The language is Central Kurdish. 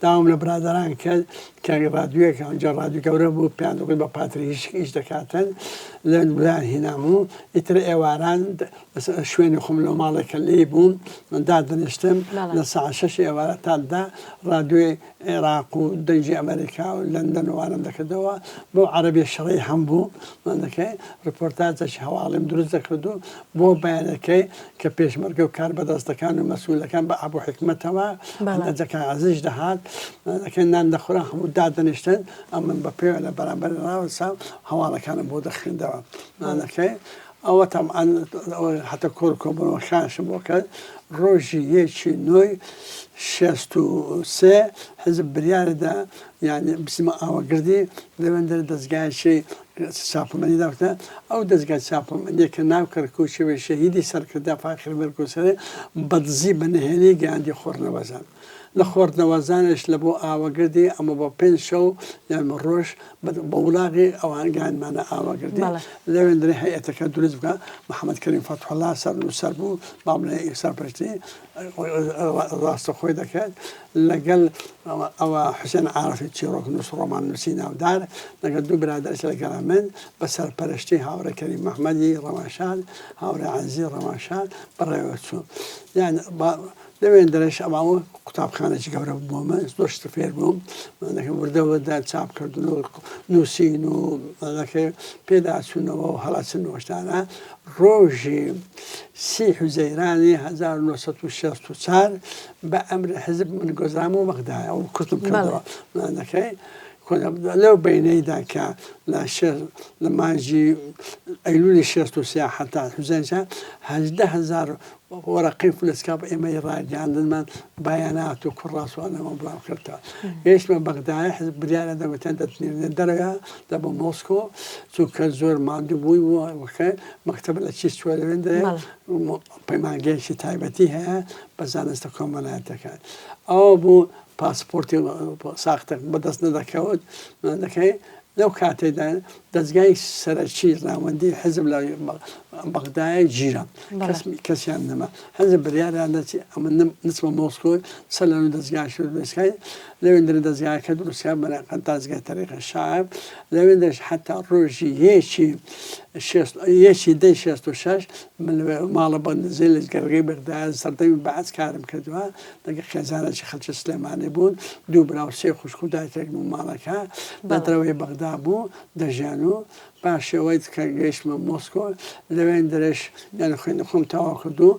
داوام لە برادران کرد کە ڕادیۆیەکە ئەوجا ڕادیو گەورە بوو پێیان دەگوت بە پاتری هیچ دەکاتن لە لایەن هێنام و ئیتر ئێواران شوێنی خۆم لە ماڵێکە لێ بووم من دادەنیشتم لە ساعت 6 ئێوارە تا 10 ڕادیۆی عێراق و دەنجی ئەمریکا و لەندەن وانم دەکردەوە بۆ عەرەبیە شەڕی هەم بوو من دەکەی ڕپۆرتاجێکی هەواڵیم دروست دەکرد و بۆ بەیانەکەی کە پێشمەرگە و کار بەدەستەکان و مەسئولەکان بە ئابوو حکمەتەوە ئەجەکە عەزیز دەهات دەکەی نان دەخورا هەموو دادەنیشتن ئەم من بە پێوە لە بەرامبەر ڕاوەسا هەواڵەکانم بۆ دەخێندەوە دەکەی ئەوە تەمەن هەتە کۆر کۆبنەوە خاشم بۆ کرد ڕۆژی یەکی نۆی 63 حزب بریارەدا یعنی بسمە ئاوەگردی لەوێندە دەستگایشی چاپەمەنی داوتە ئەو دەستگای چاپەمەنیەکە ناو کەرکووچەوەی شەهیدی سەرکردا فاخر بەرگۆسەرێ بەدزی بەنهێنی گەیاندی خۆرنەوەزان لە خۆردنەوەزانش لە بۆ ئاوەگردی ئەمە بۆ 5 شەو یان ڕۆژ بە وڵاغی ئەوان گیانمانە ئاوەگردی لەوێندرێ هەیەتەکە دروست بکە محەممەد کەریم فەتحوڵا سەر سەر بوو بابنەی سەرپەرشتی ڕاستە خۆی دەکات لەگەڵ ئەوە حوسێن عارفی چیرۆک نووس ڕۆمان نووسی ناودار لەگەڵ دوو برادرش لەگەڵا من بە سەرپەرشتی هاوڕێ کەریم مەحمەدی ڕەماشاد هاوڕێ عەزیز ڕەماشاد بەڕێوە چوو یان لەوێن دەرەش ئەماوە قوتابخانێکی گەورە بوومە من زۆر شتە فێر بووم وردەوەدا چاپکردن و نووسین و پێداچوونەوە و هەڵاچنەوەشتانە ڕۆژی 30 حوزەیرانی 1964 بە ئەمر حزب من گۆزرام و بەغدایە و کورتم کردەوە دەکەی لەو بینەیدا کە لە مانجی ئەیلولی 63 حتا حوزەنجا 18,000 وەرەقی فلسکاپ ئێمەی ڕاگەاندنمان بەیانات و کوڕاسوانەوە بڵاو کردەوە گەیشتمە بەغدایە حزب بریارە دەگوتیان دەتنێنێ دەرەوە دە بۆ مۆسکۆ چونکە زۆر ماندوو بووی وەکە مەکتەبە لە چی چوە لەوێندرێ پەیمانگەیەکی تایبەتی هەیە بە زانستە کۆمەڵایەتەکان ئەوە بوو پاسپۆرتی ساختە بەدەست نەدەکەوت دەکەی لەو کاتێدا دەستگای سەرەکی ڕاوەندی حزب لە بەغدایە گیرە کەسیان نەما حزب بریاریان ئەمە نچمە مۆسکۆ سەر لە دەستگای دەستگای لەوێندرە دەستگایەکە دروستیان بەناقەن دەستگای تەریقە شایب لەوێندرش حتا ڕۆژی یەکی دەی 66 ماڵە بەندزێ لە گەرگەی بەغدایە سەردەمی بەعەت کارم کردووە لەگە خێزانێکی خەڵکی سلێمانی بوون دوو براو سێ خوشک و دایکێک بوو ماڵەکە دەدرەوەی بەغدا بوو دەژیان و پاشەوەی کە گەیشتمە مۆسکۆ لەوێن دەرەش یان خوێندە خۆم تەواو کردو